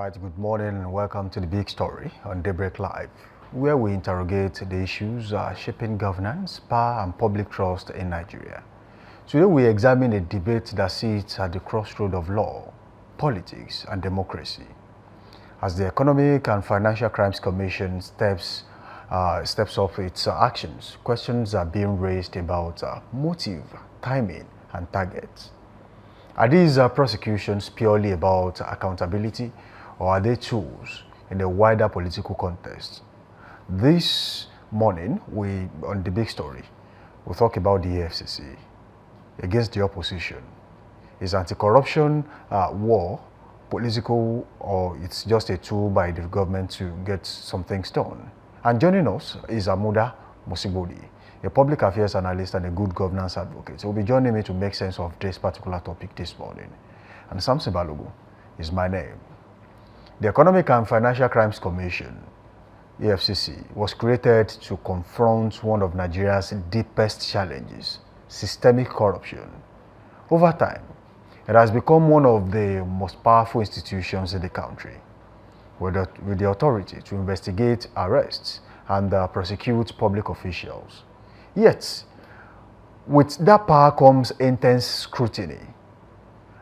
right, good morning and welcome to the big story on Daybreak Live, where we interrogate the issues shaping governance, power and public trust in Nigeria. Today we examine a debate that sits at the crossroad of law, politics and democracy. As the Economic and Financial Crimes Commission steps up its actions, questions are being raised about motive, timing and targets. Are these prosecutions purely about accountability, or are they tools in a wider political context? This morning, on the big story, we'll talk about the EFCC against the opposition. Is anti-corruption war political, or it's just a tool by the government to get some things done? And joining us is Amuda Musibodi, a public affairs analyst and a good governance advocate. So will be joining me to make sense of this particular topic this morning. And Samson Balogun is my name. The Economic and Financial Crimes Commission, EFCC, was created to confront one of Nigeria's deepest challenges, systemic corruption. Over time, it has become one of the most powerful institutions in the country, with the authority to investigate arrests and prosecute public officials. Yet, with that power comes intense scrutiny.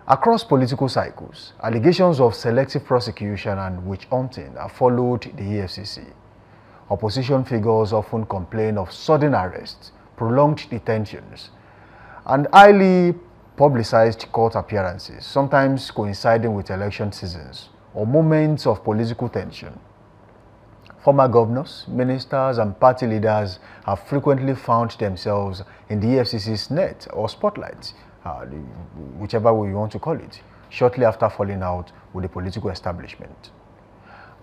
Across political cycles, allegations of selective prosecution and witch hunting have followed the EFCC. Opposition figures often complain of sudden arrests, prolonged detentions, and highly publicized court appearances, sometimes coinciding with election seasons or moments of political tension. Former governors, ministers, and party leaders have frequently found themselves in the EFCC's net or spotlight, whichever way you want to call it, shortly after falling out with the political establishment.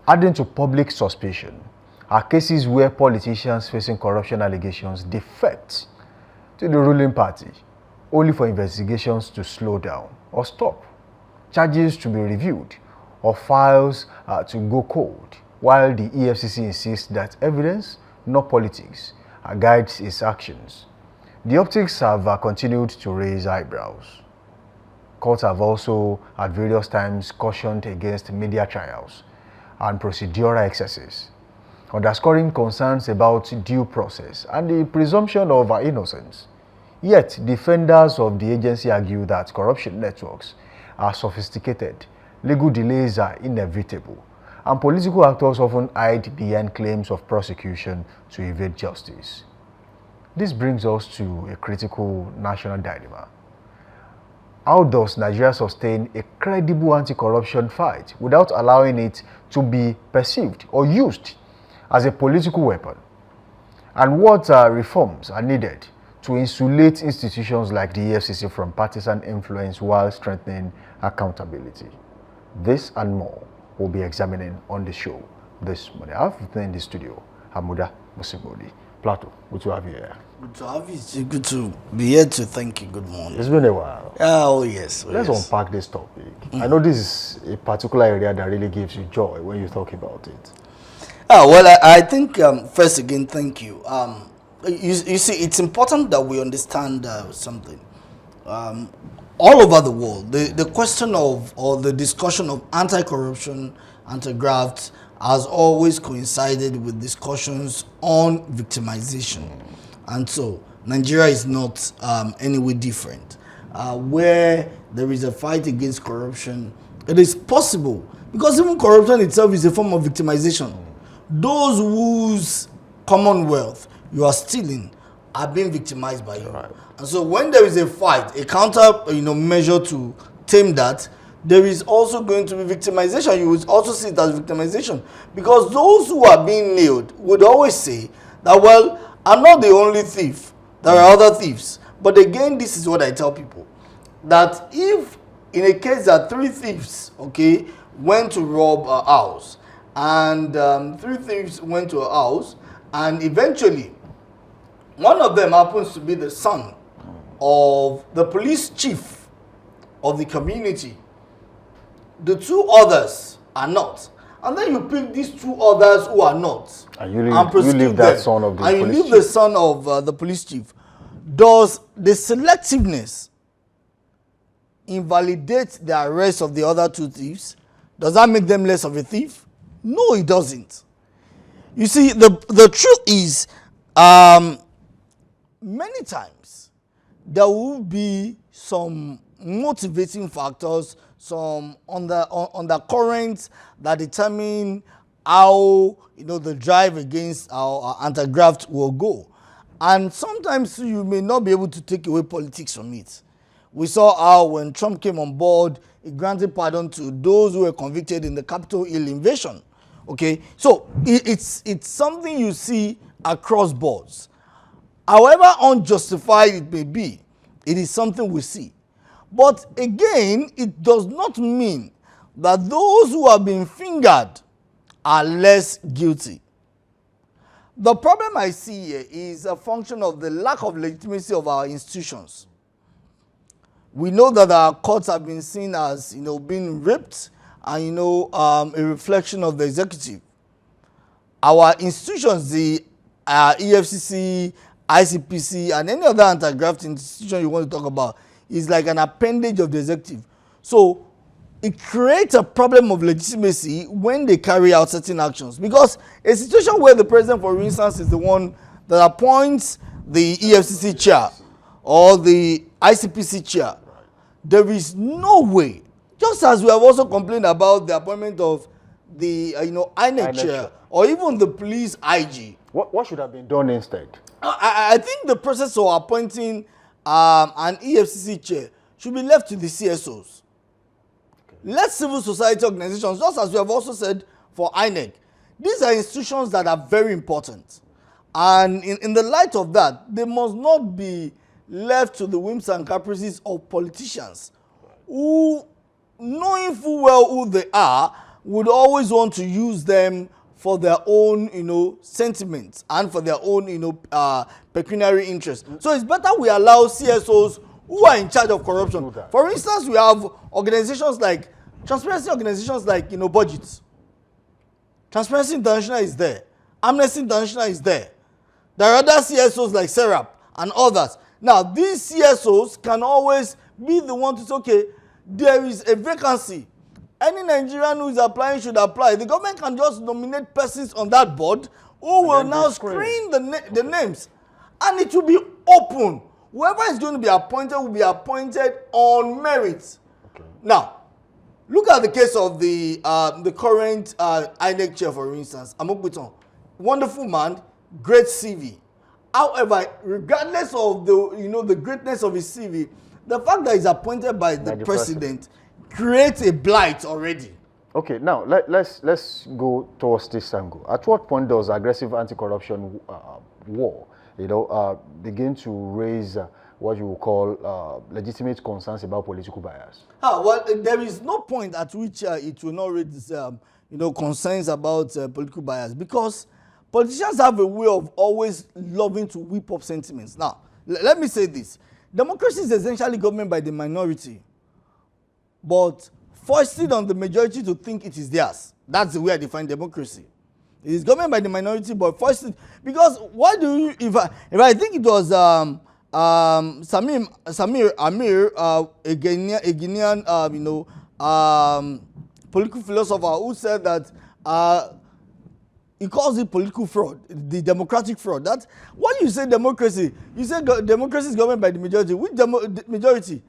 Adding to public suspicion are cases where politicians facing corruption allegations defect to the ruling party, only for investigations to slow down or stop, charges to be reviewed, or files to go cold, while the EFCC insists that evidence, not politics, guides its actions. The optics have continued to raise eyebrows. Courts have also at various times cautioned against media trials and procedural excesses, underscoring concerns about due process and the presumption of innocence. Yet, defenders of the agency argue that corruption networks are sophisticated, legal delays are inevitable, and political actors often hide behind claims of prosecution to evade justice. This brings us to a critical national dilemma. How does Nigeria sustain a credible anti-corruption fight without allowing it to be perceived or used as a political weapon? And what reforms are needed to insulate institutions like the EFCC from partisan influence while strengthening accountability? This and more we'll be examining on the show this morning. I have with me in the studio, Amuda Musibodi. Plato, good to have you here. Good to have you. It's good to be here to thank you. Good morning. It's been a while. Oh, yes. Let's unpack this topic. I know this is a particular area that really gives you joy when you talk about it. Well, I think, first again, thank you. You see, it's important that we understand something. All over the world, the question of, or the discussion of anti-corruption, anti-graft has always coincided with discussions on victimization. And so, Nigeria is not any way different. Where there is a fight against corruption, it is possible, because even corruption itself is a form of victimization. Those whose commonwealth you are stealing are being victimized by you. Right. And so when there is a fight, a counter measure to tame that, there is also going to be victimization. You would also see it as victimization. Because those who are being nailed would always say that, well, I'm not the only thief. There are other thieves. But again, this is what I tell people. That if in a case that 3 thieves, okay, went to rob a house, and 3 thieves went to a house, and eventually one of them happens to be the son of the police chief of the community. The 2 others are not. And then you pick these 2 others who are not. And you leave that son of the police chief. And you leave the son of the police chief. Does the selectiveness invalidate the arrest of the other 2 thieves? Does that make them less of a thief? No, it doesn't. You see, the truth is, many times there will be some motivating factors, some undercurrents that determine how the drive against our anti-graft will go. And sometimes you may not be able to take away politics from it. We saw how when Trump came on board, he granted pardon to those who were convicted in the Capitol Hill invasion. Okay, so it's something you see across boards. However unjustified it may be, it is something we see. But again, it does not mean that those who have been fingered are less guilty. The problem I see here is a function of the lack of legitimacy of our institutions. We know that our courts have been seen as, being ripped and, a reflection of the executive. Our institutions, the EFCC, ICPC, and any other anti-graft institution you want to talk about, is like an appendage of the executive. So it creates a problem of legitimacy when they carry out certain actions. Because a situation where the president, for instance, is the one that appoints the EFCC chair or the ICPC chair, there is no way, just as we have also complained about the appointment of the INEC chair or even the police IG. What should have been done instead? I think the process of appointing an EFCC chair should be left to the CSOs. Okay. Let civil society organizations, just as we have also said for INEC, these are institutions that are very important. And in the light of that, they must not be left to the whims and caprices of politicians who, knowing full well who they are, would always want to use them for their own, sentiments and for their own, pecuniary interests. So it's better we allow CSOs who are in charge of corruption. For instance, we have organizations like, transparency organizations like, budgets. Transparency International is there. Amnesty International is there. There are other CSOs like SERAP and others. Now, these CSOs can always be the one to say, okay, there is a vacancy. Any Nigerian who is applying should apply. The government can just nominate persons on that board who will now screen the names. And it will be open. Whoever is going to be appointed will be appointed on merit. Okay. Now, look at the case of the current INEC chair, for instance, Amokbuton. Wonderful man, great CV. However, regardless of the greatness of his CV, the fact that he's appointed by the president creates a blight already. Okay, now let's go towards this angle. At what point does aggressive anti-corruption war, begin to raise what you will call legitimate concerns about political bias? Well, there is no point at which it will not raise concerns about political bias, because politicians have a way of always loving to whip up sentiments. Now, let me say this. Democracy is essentially government by the minority, but foisted on the majority to think it is theirs. That's the way I define democracy. It is government by the minority, but foisted. Because why do you, if I think it was Samir Amir, a Ghanaian, political philosopher, who said that he calls it political fraud, the democratic fraud. That when you say democracy, you say democracy is governed by the majority. Which majority?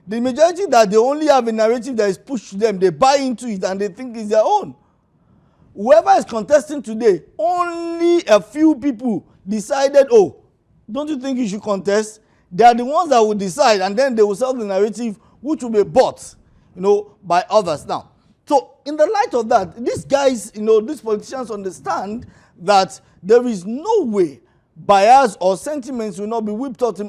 The majority that they only have a narrative that is pushed to them, they buy into it and they think it's their own. Whoever is contesting today, only a few people decided, oh, don't you think you should contest? They are the ones that will decide, and then they will sell the narrative, which will be bought, by others. Now, so in the light of that, these guys, these politicians understand that there is no way bias or sentiments will not be whipped up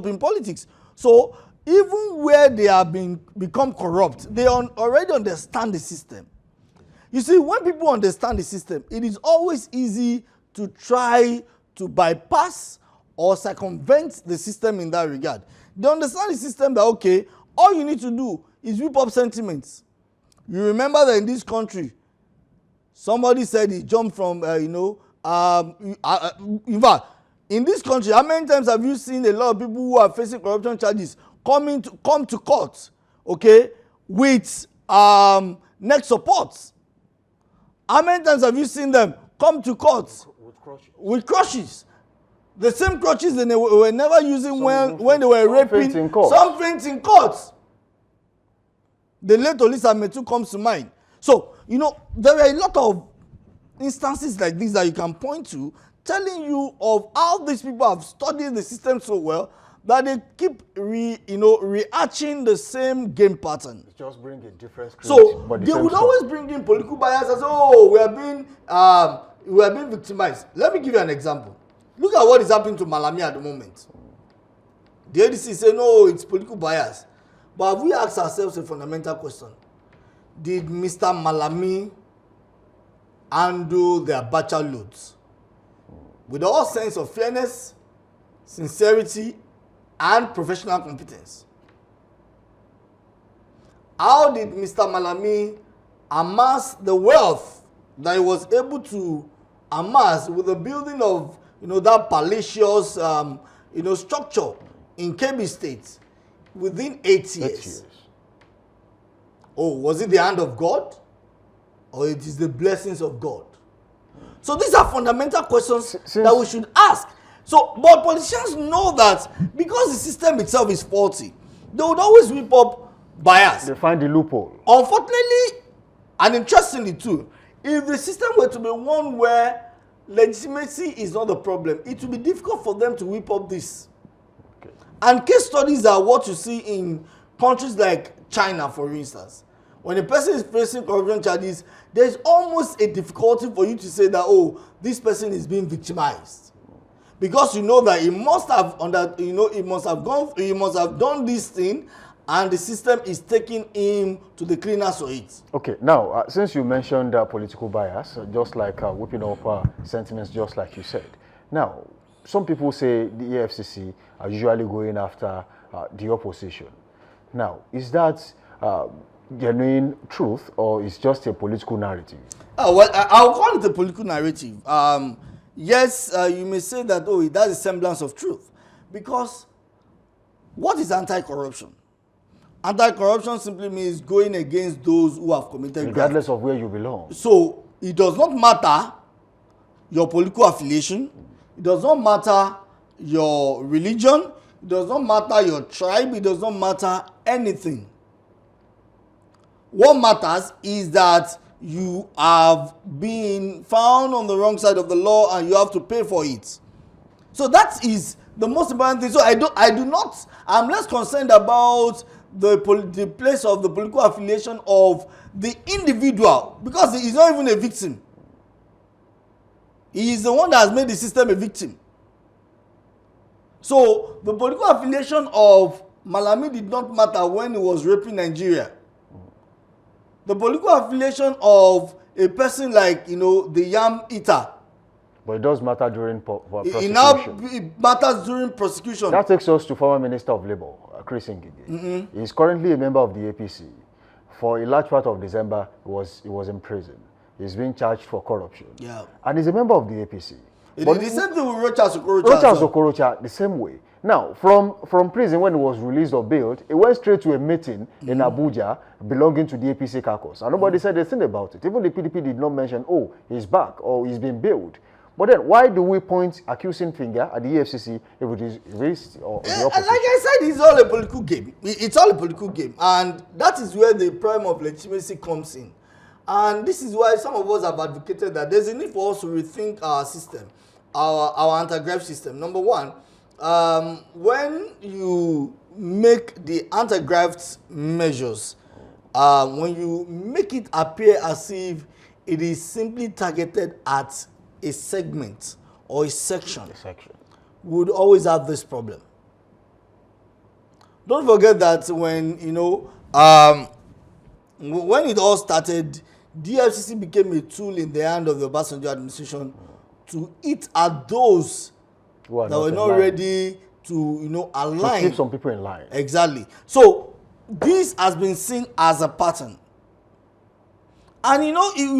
in politics. So even where they have become corrupt, they already understand the system. You see, when people understand the system, it is always easy to try to bypass or circumvent the system in that regard. They understand the system that, okay, all you need to do is whip up sentiments. You remember that in this country, somebody said he jumped from, in fact, in this country, how many times have you seen a lot of people who are facing corruption charges come to court, okay, with neck supports. How many times have you seen them come to court with crutches? The same crutches they were never using when they were raping. Some faint in court. The late Olisa Metu comes to mind. So, you know, there are a lot of instances like this that you can point to, telling you of how these people have studied the system so well that they keep rearching the same game pattern. It's just bring a different script, so they would always bring in political bias as, oh, we are being victimized. Let me give you an example. Look at what is happening to Malami at the moment. The ADC say, no, it's political bias. But have we asked ourselves a fundamental question? Did Mr. Malami handle their Abacha loads with all sense of fairness, sincerity, and professional competence? How did Mr. Malami amass the wealth that he was able to amass with the building of, that palatial, structure in Kebbi State within 8 years? Oh, was it the hand of God? Or it is the blessings of God? So these are fundamental questions that we should ask. So, but politicians know that because the system itself is faulty, they would always whip up bias. They find the loophole. Unfortunately, and interestingly too, if the system were to be one where legitimacy is not the problem, it will be difficult for them to whip up this. Okay. And case studies are what you see in countries like China, for instance. When a person is facing corruption charges, there's almost a difficulty for you to say that, oh, this person is being victimized. Because you know that he must have he must have done this thing, and the system is taking him to the cleaners for it. Okay, now, since you mentioned political bias, just like whipping up sentiments, just like you said. Now, some people say the EFCC are usually going after the opposition. Now, is that genuine truth, or is just a political narrative? Well, I'll call it a political narrative. Yes, you may say that, oh, it has a semblance of truth. Because what is anti-corruption? Anti-corruption simply means going against those who have committed regardless of where you belong. So it does not matter your political affiliation. It does not matter your religion. It does not matter your tribe. It does not matter anything. What matters is that you have been found on the wrong side of the law and you have to pay for it. So that is the most important thing. So I'm less concerned about the place of the political affiliation of the individual, because he is not even a victim. He is the one that has made the system a victim. So the political affiliation of Malami did not matter when he was raping Nigeria. The political affiliation of a person like, the yam eater. But it does matter during prosecution. It matters during prosecution. That takes us to former Minister of Labour, Chris Ngige. He is currently a member of the APC. For a large part of December, he was in prison. He's being charged for corruption. Yeah. And he's a member of the APC. But the same thing with Rochas Okorocha, the same way. Now, from prison, when he was released or bailed, he went straight to a meeting in Abuja belonging to the APC caucus. And nobody said a thing about it. Even the PDP did not mention, oh, he's back or he's been bailed. But then, why do we point accusing finger at the EFCC if it is raised or the opposition? Like I said, it's all a political game. It's all a political game. And that is where the prime of legitimacy comes in. And this is why some of us have advocated that there's a need for us to rethink our system, our anti-graft system. Number one, when you make the anti-graft measures, when you make it appear as if it is simply targeted at a segment or a section, we would always have this problem. Don't forget that when it all started, DFCC became a tool in the hand of the Obasanjo administration to eat at those that were not ready to align. To keep some people in line. Exactly. So this has been seen as a pattern. And we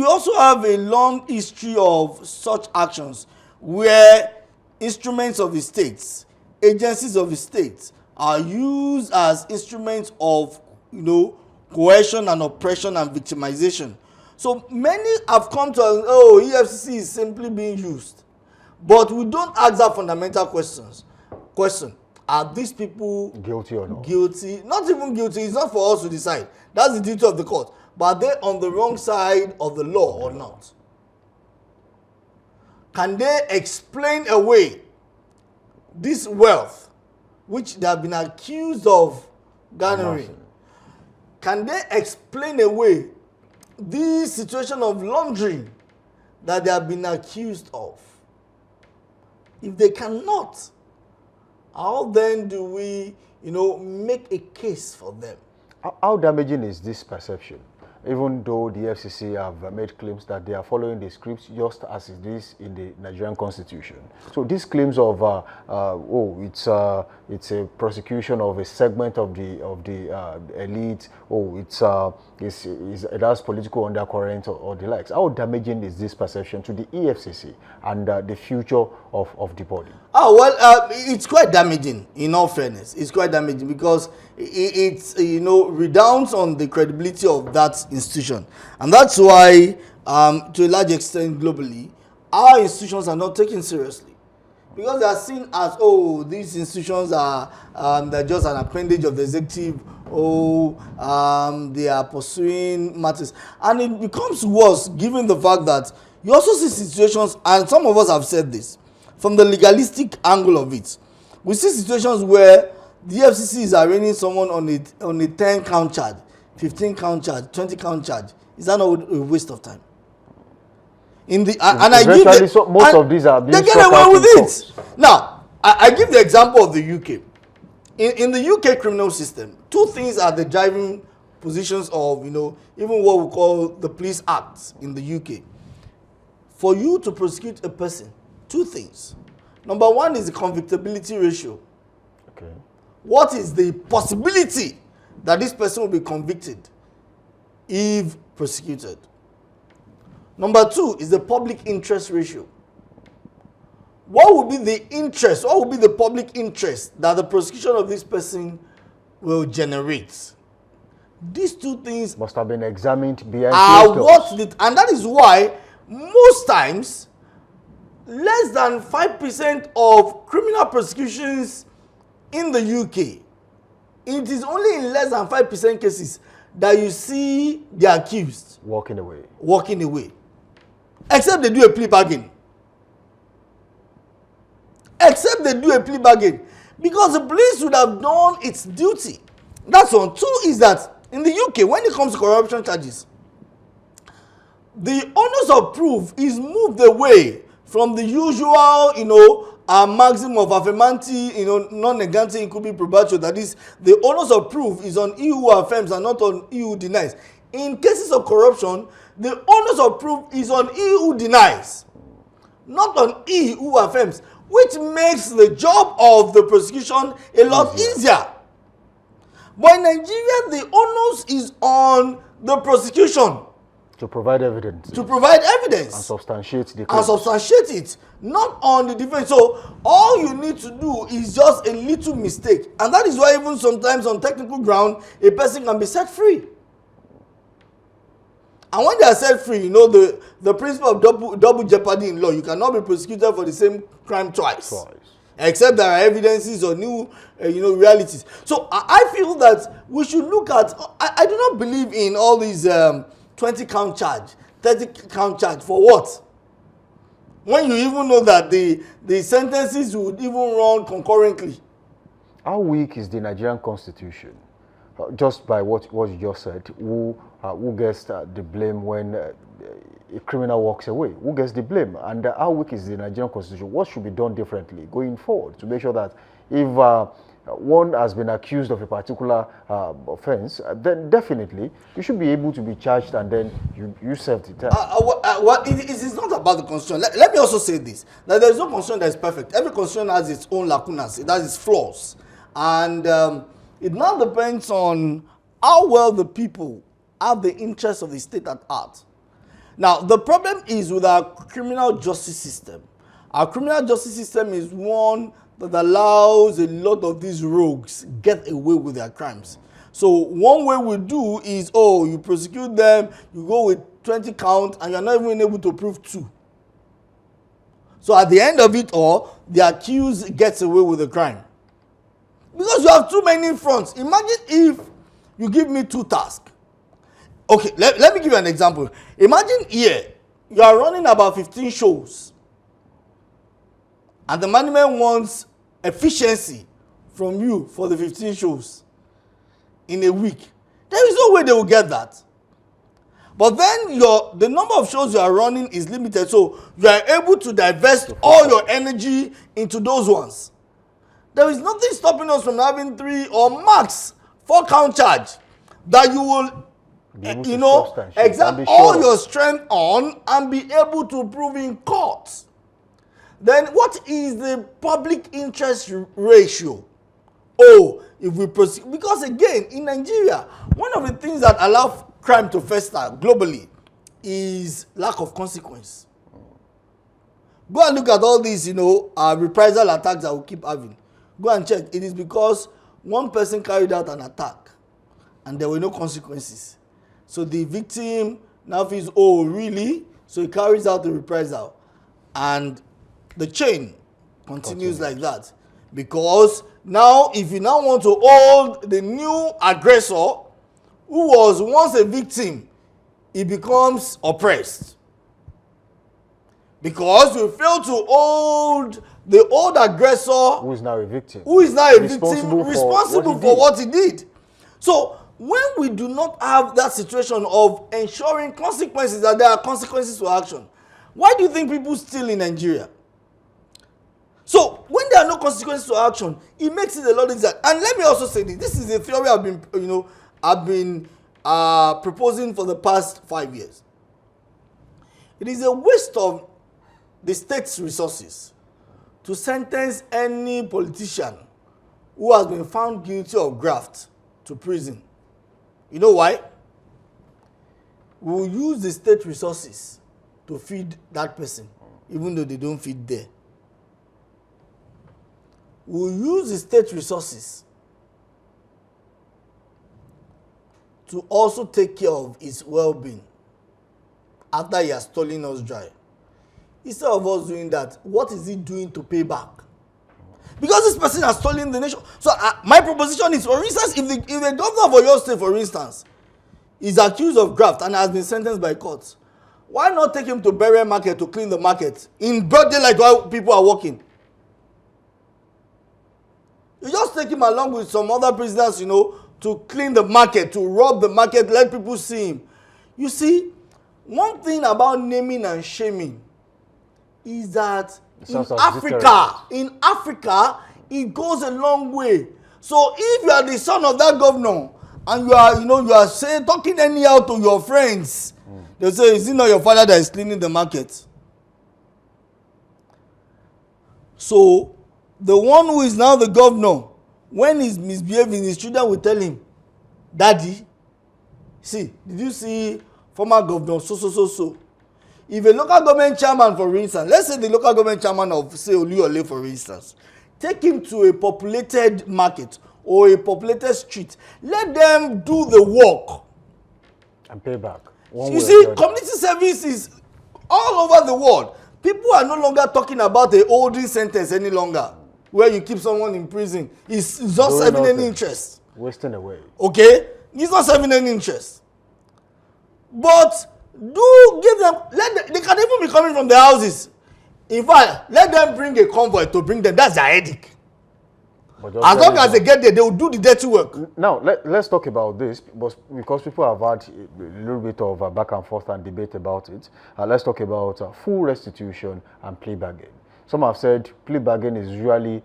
also have a long history of such actions where instruments of the states, agencies of the states are used as instruments of, coercion and oppression and victimization. So many have come to us, oh, EFCC is simply being used. But we don't ask that fundamental question. Are these people guilty or not? Guilty? Not even guilty. It's not for us to decide. That's the duty of the court. But are they on the wrong side of the law or not? Can they explain away this wealth which they have been accused of garnering? Can they explain away this situation of laundering that they have been accused of? If they cannot, how then do we, make a case for them? How damaging is this perception? Even though the FCC have made claims that they are following the scripts just as it is in the Nigerian Constitution. So these claims of it's a prosecution of a segment of the elite. It has political undercurrent or the likes. How damaging is this perception to the EFCC and the future of the body? It's quite damaging. In all fairness, it's quite damaging because it's redounds on the credibility of that institution, and that's why to a large extent globally our institutions are not taken seriously, because they are seen as, oh, these institutions are they're just an appendage of the executive, they are pursuing matters, and it becomes worse given the fact that you also see situations, and some of us have said this, from the legalistic angle of it. We see situations where the FCC is arraigning someone on a 10-count charge, 15-count charge, 20-count charge. Is that not a waste of time? Most of these are being they get away with it. Now, I give the example of the UK. In the UK criminal system, two things are the driving positions of, even what we call the police acts in the UK. For you to prosecute a person, two things. Number one is the convictability ratio. Okay. What is the possibility that this person will be convicted if prosecuted? Number two is the public interest ratio. What would be the interest, what would be the public interest that the prosecution of this person will generate? These two things must have been examined behind and that is why most times less than 5% of criminal prosecutions in the UK, it is only in less than 5% cases that you see the accused walking away. Except they do a plea bargain. Because the police would have done its duty. That's one. Two is that in the UK, when it comes to corruption charges, the onus of proof is moved away from the usual, maximum of affirmati, non negante incubi probatio. That is, the onus of proof is on he who affirms and not on he who denies. In cases of corruption, the onus of proof is on he who denies, not on he who affirms, which makes the job of the prosecution a lot easier. But in Nigeria, the onus is on the prosecution to provide evidence. And substantiate the claim. And substantiate it, not on the defense. So all you need to do is just a little mistake. And that is why even sometimes on technical ground, a person can be set free. And when they are set free, the principle of double jeopardy in law, you cannot be prosecuted for the same crime twice. Except there are evidences or new, realities. So I feel that we should look at, I do not believe in all these 20-count charge, 30-count charge. For what? When you even know that the sentences would even run concurrently. How weak is the Nigerian Constitution? Just by what you just said, who gets the blame when a criminal walks away? Who gets the blame? And how weak is the Nigerian Constitution? What should be done differently going forward to make sure that if one has been accused of a particular offense, then definitely you should be able to be charged and then you serve the time. It is not about the constitution. Let me also say this, that there is no constitution that is perfect. Every constitution has its own lacunas, it has its flaws. And it now depends on how well the people have the interests of the state at heart. Now, the problem is with our criminal justice system. Our criminal justice system is one that allows a lot of these rogues get away with their crimes. So one way we do is, oh, you prosecute them, you go with 20 counts, and you're not even able to prove 2. So at the end of it all, the accused gets away with the crime. Because you have too many fronts. Imagine if you give me 2 tasks. Okay, let me give you an example. Imagine here, you are running about 15 shows. And the management wants efficiency from you for the 15 shows in a week. There is no way they will get that. But then the number of shows you are running is limited, so you are able to divest all your energy into those ones. There is nothing stopping us from having 3 or max 4 count charge that you will, exert all your strength on and be able to prove in court. Then what is the public interest ratio? Oh, if we proceed, because again, in Nigeria, one of the things that allow crime to fester globally is lack of consequence. Go and look at all these, reprisal attacks that we keep having. Go and check. It is because one person carried out an attack and there were no consequences. So the victim now feels, oh, really? So he carries out the reprisal. And the chain continues like that. Because now, if you now want to hold the new aggressor, who was once a victim, he becomes oppressed. Because you fail to hold the old aggressor, who is now a victim, responsible for what he did. So when we do not have that situation of ensuring consequences, that there are consequences for action, why do you think people steal in Nigeria? So when there are no consequences to action, it makes it a lot easier. And let me also say this: this is a theory I've been proposing for the past 5 years. It is a waste of the state's resources to sentence any politician who has been found guilty of graft to prison. You know why? We will use the state resources to feed that person, even though they don't feed there. We will use the state resources to also take care of his well-being after he has stolen us dry. Instead of us doing that, what is he doing to pay back? Because this person has stolen the nation. So my proposition is, for instance, if the governor of Oyo State, for instance, is accused of graft and has been sentenced by courts, why not take him to Burial Market to clean the market in broad daylight while people are working? You just take him along with some other prisoners, to clean the market, to rub the market, let people see him. You see, one thing about naming and shaming is that in Africa, it goes a long way. So if you are the son of that governor and you are saying, talking anyhow to your friends, they'll say, is it not your father that is cleaning the market? So the one who is now the governor, when he's misbehaving, his children will tell him, Daddy, see, did you see former governor so? If a local government chairman, for instance, let's say the local government chairman of, say, Oluyole, for instance, take him to a populated market or a populated street, let them do the work and pay back. You see, community service is all over the world. People are no longer talking about a holding sentence any longer, where you keep someone in prison. It's not serving any interest. Wasting away. Okay? It's not serving any interest. But do give them, they can even be coming from their houses. In fact, let them bring a convoy to bring them. That's their headache. As long as they get there, they will do the dirty work. Now, let's talk about this, because people have had a little bit of a back and forth and debate about it. Let's talk about full restitution and plea bargain. Some have said plea bargain is usually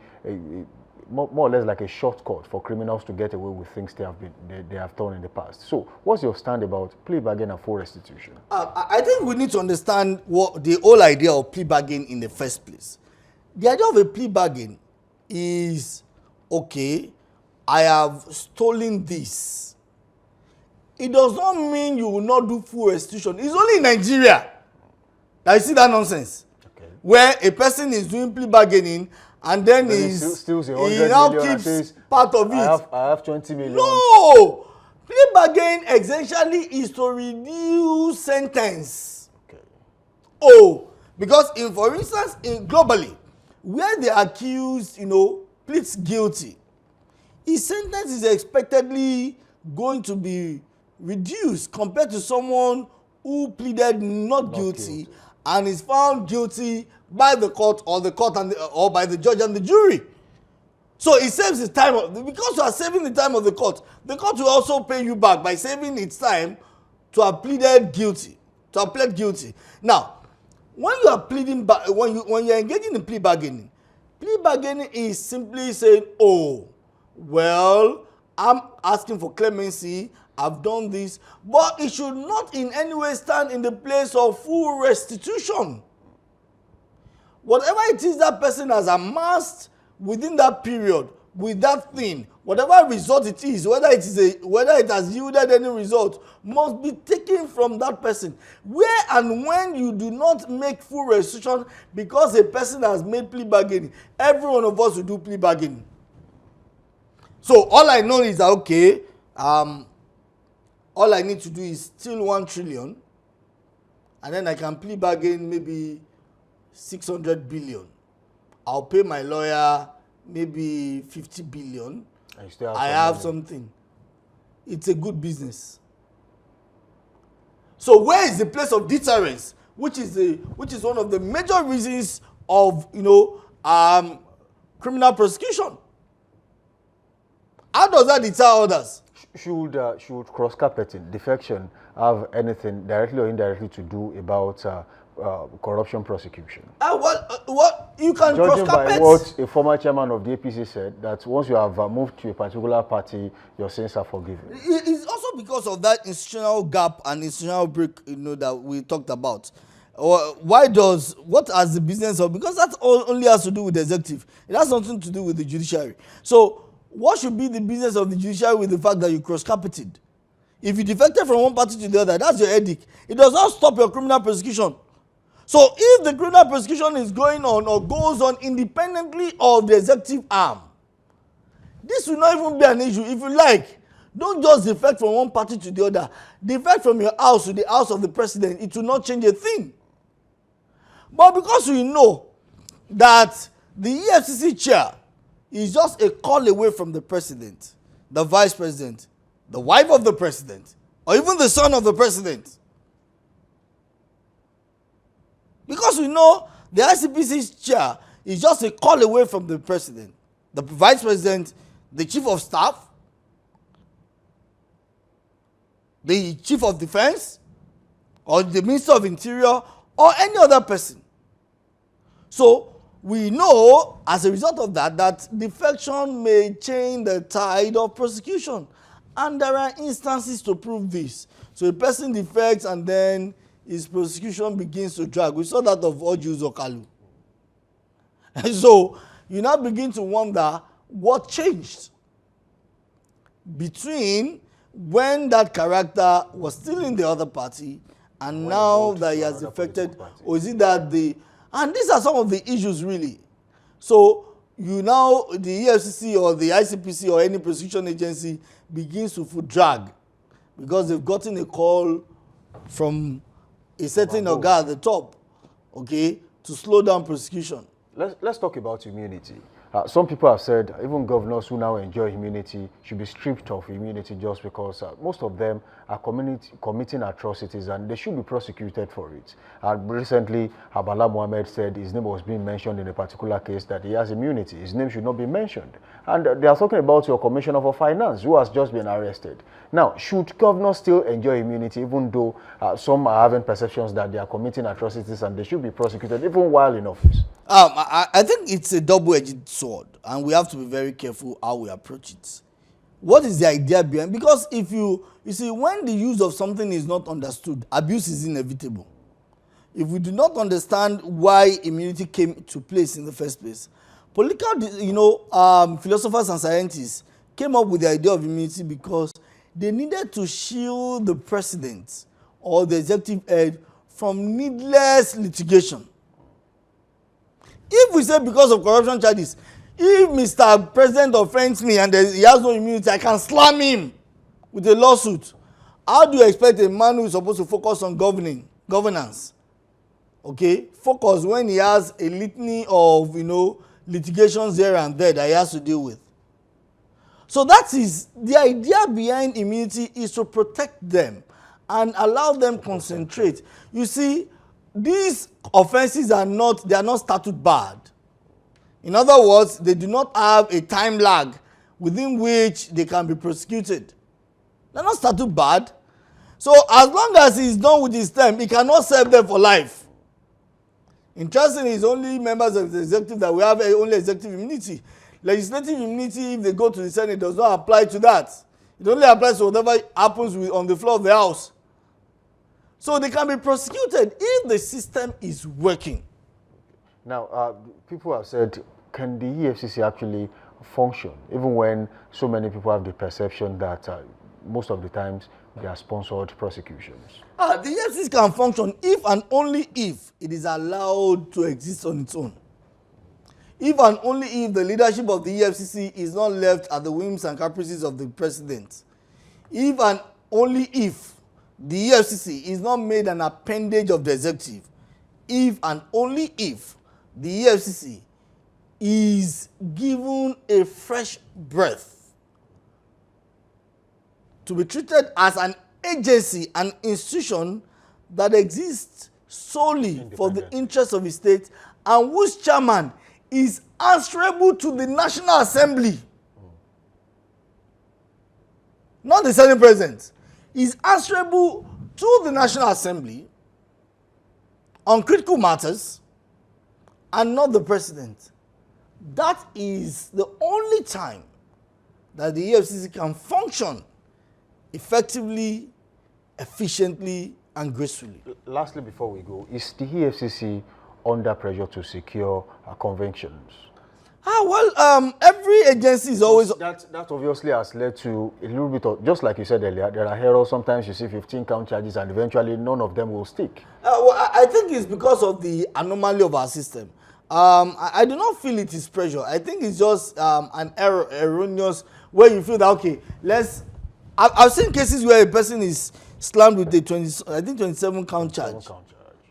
more or less like a shortcut for criminals to get away with things they have done in the past. So, what's your stand about plea bargain and full restitution? I think we need to understand what the whole idea of plea bargain in the first place. The idea of a plea bargain is, okay, I have stolen this. It does not mean you will not do full restitution. It's only in Nigeria that you see that nonsense. Okay. Where a person is doing plea bargaining and then he steals he 100 now million and keeps says, part of it. I have 20 million. No! Plea bargain essentially is to reduce sentence. Okay. Oh, because for instance, globally, where the accused, pleads guilty, his sentence is expectedly going to be reduced compared to someone who pleaded not guilty and is found guilty by the court or or by the judge and the jury. So it saves the time because you are saving the time of the court will also pay you back by saving its time to have pleaded guilty, to have pled guilty. Now, when you are pleading when you are engaging in plea bargaining is simply saying, oh, well, I'm asking for clemency, I've done this, but it should not in any way stand in the place of full restitution. Whatever it is that person has amassed within that period with that thing, whatever result it is, whether it has yielded any result, must be taken from that person. Where and when you do not make full restitution because a person has made plea bargaining, every one of us will do plea bargaining. So all I know is that, okay, all I need to do is steal 1 trillion, and then I can plea bargain maybe 600 billion. I'll pay my lawyer maybe 50 billion. I have something. It's a good business. So where is the place of deterrence, which is one of the major reasons of criminal prosecution? How does that deter others? Should cross-carpeting, defection, have anything directly or indirectly to do about corruption prosecution? What you can Judging cross-carpet. by what a former chairman of the APC said, that once you have moved to a particular party, your sins are forgiven. It's also because of that institutional gap and institutional break, that we talked about. What has the business of? Because that only has to do with the executive. It has nothing to do with the judiciary. So what should be the business of the judiciary with the fact that you cross-carpeted? If you defected from one party to the other, that's your headache. It does not stop your criminal prosecution. So if the criminal prosecution is going on or goes on independently of the executive arm, this will not even be an issue. If you like, don't just defect from one party to the other. Defect from your house to the house of the president. It will not change a thing. But because we know that the EFCC chair is just a call away from the president, the vice president, the wife of the president, or even the son of the president. Because we know the ICPC's chair is just a call away from the president, the vice president, the chief of staff, the chief of defense, or the minister of interior, or any other person. So we know as a result of that defection may change the tide of prosecution. And there are instances to prove this. So a person defects and then his prosecution begins to drag. We saw that of Oju Zokalu. And so you now begin to wonder what changed between when that character was still in the other party and now that he has defected, or is it that and these are some of the issues really. So the EFCC or the ICPC or any prosecution agency begins to drag because they've gotten a call from a certain organ at the top, okay, to slow down prosecution. Let's talk about immunity. Some people have said even governors who now enjoy immunity should be stripped of immunity just because most of them are committing atrocities and they should be prosecuted for it. Recently, Abala Mohammed said his name was being mentioned in a particular case that he has immunity. His name should not be mentioned. And they are talking about your Commissioner for Finance who has just been arrested. Now, should governors still enjoy immunity even though some are having perceptions that they are committing atrocities and they should be prosecuted even while in office? I think it's a double-edged sword, and we have to be very careful how we approach it. What is the idea behind? Because if you see, when the use of something is not understood, abuse is inevitable. If we do not understand why immunity came to place in the first place, political, philosophers and scientists came up with the idea of immunity because they needed to shield the president or the executive head from needless litigation. If we say because of corruption charges, if Mr. President offends me and he has no immunity, I can slam him with a lawsuit. How do you expect a man who is supposed to focus on governance, okay, focus when he has a litany of, litigations here and there that he has to deal with? So that is the idea behind immunity, is to protect them and allow them concentrate. You see, these offenses are not statute barred. In other words, they do not have a time lag within which they can be prosecuted. They're not statute barred. So as long as he's done with his term, he cannot serve them for life. Interestingly, it's only members of the executive that we have only executive immunity. Legislative immunity, if they go to the Senate, does not apply to that. It only applies to whatever happens on the floor of the House. So they can be prosecuted if the system is working. Now, people have said, can the EFCC actually function, even when so many people have the perception that most of the times they are sponsored prosecutions? The EFCC can function if and only if it is allowed to exist on its own. If and only if the leadership of the EFCC is not left at the whims and caprices of the president. If and only if the EFCC is not made an appendage of the executive. If and only if the EFCC is given a fresh breath to be treated as an agency, an institution that exists solely for the interests of the state and whose chairman is answerable to the National Assembly. Not the Senate President. Is answerable to the National Assembly on critical matters and not the President. That is the only time that the EFCC can function effectively, efficiently, and gracefully. Lastly, before we go, is the EFCC under pressure to secure convictions? Every agency is always... That obviously has led to a little bit of, just like you said earlier, there are errors. Sometimes you see 15 count charges and eventually none of them will stick. I think it's because of the anomaly of our system. I do not feel it is pressure. I think it's just an erroneous, where you feel that, okay, I've seen cases where a person is slammed with a 27 count charge.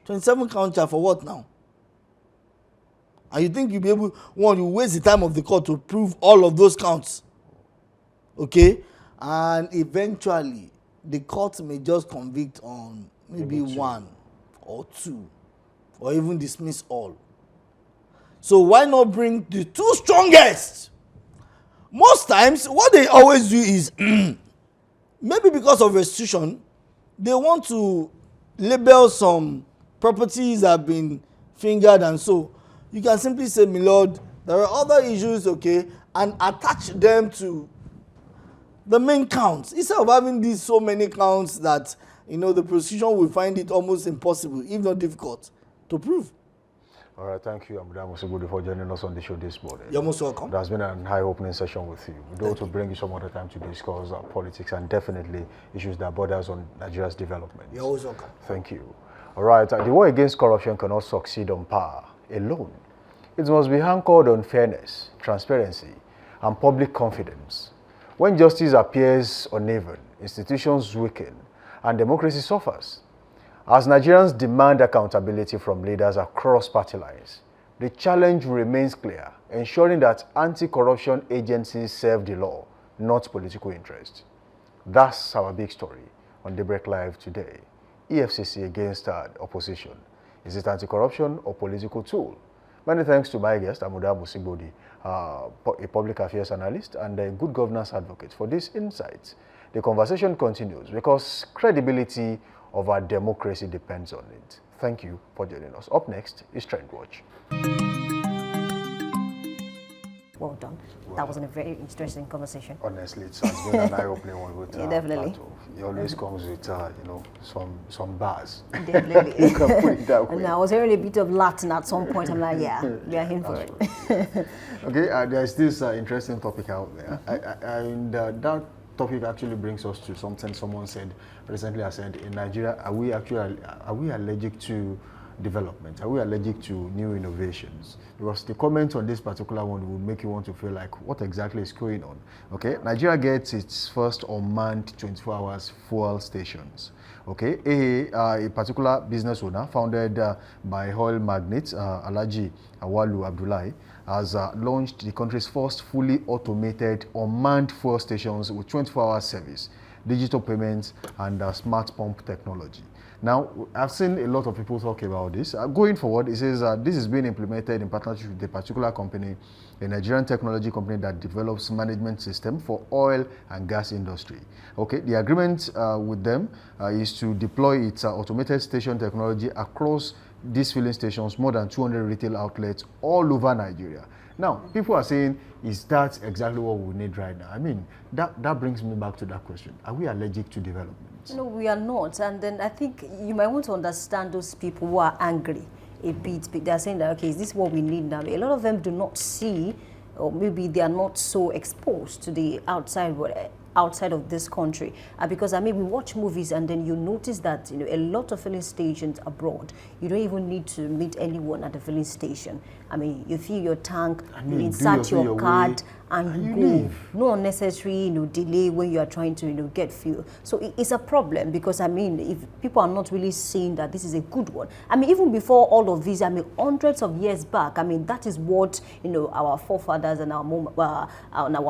27 count charge for what now? And you think you'll be able, you waste the time of the court to prove all of those counts. Okay? And eventually, the court may just convict on maybe one or two, or even dismiss all. So why not bring the two strongest? Most times, what they always do is, maybe because of restitution, they want to label some properties that have been fingered, and so you can simply say, my lord, there are other issues, okay, and attach them to the main counts. Instead of having these so many counts that, the prosecution will find it almost impossible, if not difficult, to prove. All right, thank you, Amuda Musibudi, for joining us on the show this morning. You're most welcome. There's been an eye-opening session with you. We'd also bring you some other time to discuss politics and definitely issues that borders on Nigeria's development. You're always welcome. Thank you. All right, the war against corruption cannot succeed on power alone. It must be anchored on fairness, transparency, and public confidence. When justice appears uneven, institutions weaken, and democracy suffers. As Nigerians demand accountability from leaders across party lines, the challenge remains clear, ensuring that anti-corruption agencies serve the law, not political interest. That's our big story on Daybreak Live today. EFCC against opposition. Is it anti-corruption or political tool? Many thanks to my guest, Amuda Musibodi, a public affairs analyst and a good governance advocate, for these insights. The conversation continues because credibility of our democracy depends on it. Thank you for joining us. Up next is Trend Watch. Well done. That was a very interesting conversation. Honestly, it has been an eye-opening one with definitely. Plato. He always comes with some bars. Definitely. You can put it that way. And I was hearing a bit of Latin at some point. I'm like, yeah, we are in for it. Okay, there's this interesting topic out there, and that topic actually brings us to something someone said recently. I said, in Nigeria, are we allergic to development? Are we allergic to new innovations? Because the comment on this particular one will make you want to feel like, what exactly is going on? Okay, Nigeria gets its first unmanned 24 hours fuel stations. Okay, a particular business owner founded by oil magnate Alhaji Awalu Abdullahi has launched the country's first fully automated unmanned fuel stations with 24-hour service, digital payments, and smart pump technology. Now, I've seen a lot of people talk about this. Going forward, it says this is being implemented in partnership with a particular company, a Nigerian technology company that develops management system for oil and gas industry. Okay, the agreement with them is to deploy its automated station technology across these filling stations, more than 200 retail outlets all over Nigeria. Now, people are saying, is that exactly what we need right now? I mean, that brings me back to that question. Are we allergic to development? No, we are not. And then I think you might want to understand those people who are angry a bit. They're saying that, okay, is this what we need now? A lot of them do not see, or maybe they are not so exposed to the outside world, outside of this country, because I mean, we watch movies and then you notice that, you know, a lot of filling stations abroad, you don't even need to meet anyone at the filling station. I mean, you fill your tank, you insert your card, and you go. Leave. No unnecessary, you know, delay when you are trying to, you know, get fuel. So it's a problem, because I mean, if people are not really seeing that this is a good one. I mean, even before all of this, I mean, hundreds of years back, I mean, that is what, you know, our forefathers and our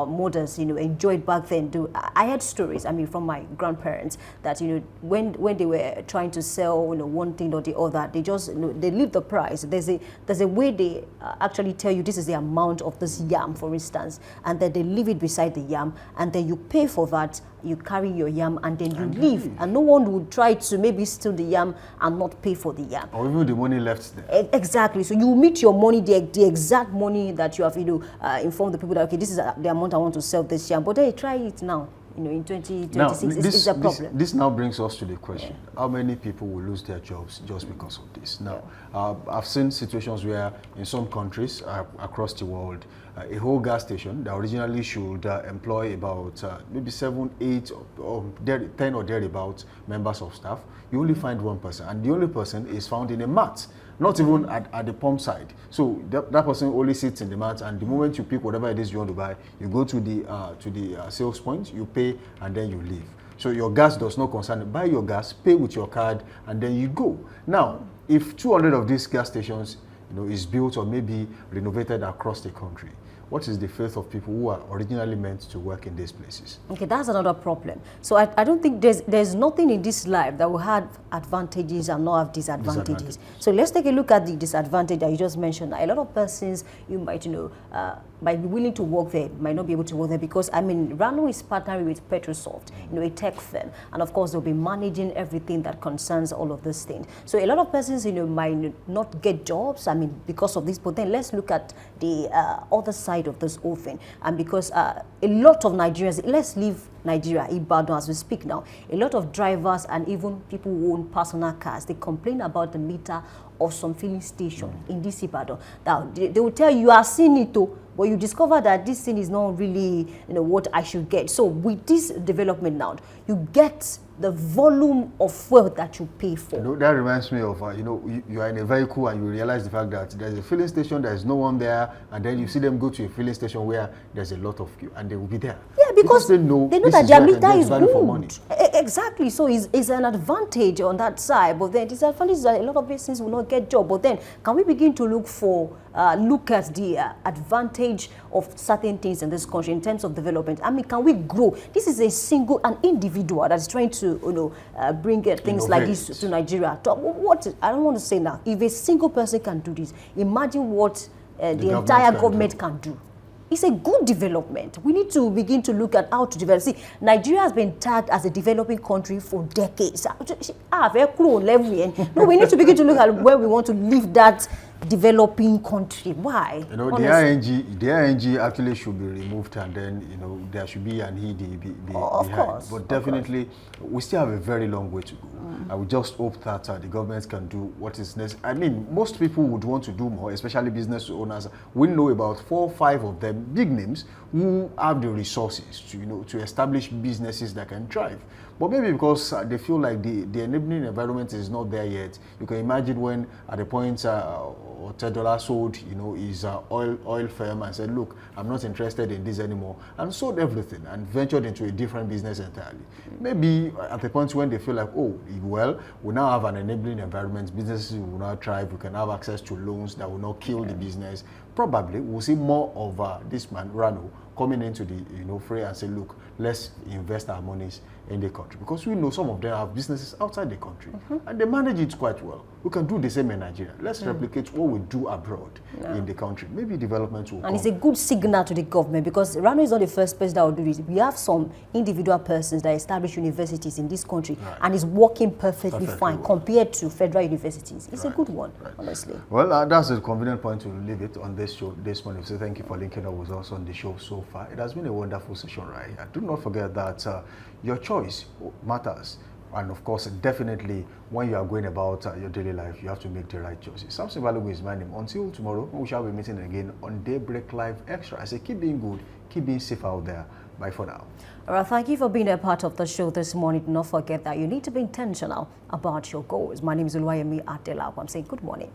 mothers, you know, enjoyed back then. I heard stories, I mean, from my grandparents that, you know, when they were trying to sell, you know, one thing or the other, they just, you know, they leave the price. There's a way they actually tell you this is the amount of this yam, for instance, and then they leave it beside the yam, and then you pay for that, you carry your yam, and then you leave. And no one would try to maybe steal the yam and not pay for the yam. Or even the money left there. Exactly. So you meet your money, the exact money that you have, you know, informed the people that, okay, this is the amount I want to sell this yam. But then try it now. You know, in 2026, it's a problem. This now brings us to the question: how many people will lose their jobs just because of this? Now, I've seen situations where in some countries across the world, a whole gas station that originally should employ about maybe 7, 8, or 10 or thereabouts members of staff, you only find one person, and the only person is found in a mat. Not even at the pump side. So that person only sits in the mat, and the moment you pick whatever it is you want to buy, you go to the sales point, you pay, and then you leave. So your gas does not concern you. Buy your gas, pay with your card, and then you go. Now, if 200 of these gas stations, you know, is built or maybe renovated across the country, what is the fate of people who are originally meant to work in these places? Okay, that's another problem. So I don't think there's nothing in this life that will have advantages and not have disadvantages. So let's take a look at the disadvantage that you just mentioned. A lot of persons, you might, you know, might be willing to work there, might not be able to work there, because I mean, Rano is partnering with Petrosoft, you know, a tech firm, and of course they'll be managing everything that concerns all of these things. So a lot of persons, you know, might not get jobs, I mean, because of this. But then let's look at the other side of this whole thing, and because a lot of Nigerians, let's leave Nigeria, Ibadan as we speak now, a lot of drivers and even people who own personal cars, they complain about the meter of some filling station in this Ibadan. Now, they will tell you, you are seeing it too, but you discover that this thing is not really, you know, what I should get. So with this development now, you get the volume of fuel that you pay for. You know, that reminds me of, you know, you are in a vehicle and you realize the fact that there's a filling station, there's no one there, and then you see them go to a filling station where there's a lot of queue, and they will be there. Yeah, because they know that their meter is good. Exactly. So it's an advantage on that side, but then disadvantage is that a lot of persons will not get job. But then, can we begin to look at the advantage of certain things in this country in terms of development? I mean, can we grow? This is an individual that's trying to, you know, bring things like this to Nigeria. What I don't want to say now. If a single person can do this, imagine what the entire government can do. It's a good development. We need to begin to look at how to develop. See, Nigeria has been tagged as a developing country for decades. No, we need to begin to look at where we want to leave that developing country. Why? You know, the ING actually should be removed, and then, you know, there should be an ED behind. Course, but definitely, we still have a very long way to go. I would just hope that the government can do what is necessary. I mean, most people would want to do more, especially business owners. We know about 4 or 5 of them, big names, who have the resources to, to establish businesses that can thrive. But maybe because they feel like the enabling environment is not there yet. You can imagine when at the point $10 sold, his oil firm and said, look, I'm not interested in this anymore, and sold everything and ventured into a different business entirely. Maybe at the point when they feel like, oh, well, we now have an enabling environment, businesses will now thrive, we can have access to loans that will not kill the business. Probably we'll see more of this man, Rano, coming into the fray and say, look, let's invest our monies in the country, because we know some of them have businesses outside the country and they manage it quite well. We can do the same in Nigeria. Let's replicate what we do abroad in the country. Maybe development will come. And it's a good signal to the government, because Rano is not the first person that will do this. We have some individual persons that establish universities in this country and is working perfectly fine well compared to federal universities. It's a good one, honestly. Well, that's a convenient point to leave it on this show this morning. So thank you for linking up with us on the show so far. It has been a wonderful session, right? Do not forget that your choice matters. And of course, definitely, when you are going about your daily life, you have to make the right choices. Samson Balogun is my name. Until tomorrow, we shall be meeting again on Daybreak Live Extra. I say keep being good, keep being safe out there. Bye for now. All right, thank you for being a part of the show this morning. Do not forget that you need to be intentional about your goals. My name is Oluwayemi Adelapo. I'm saying good morning.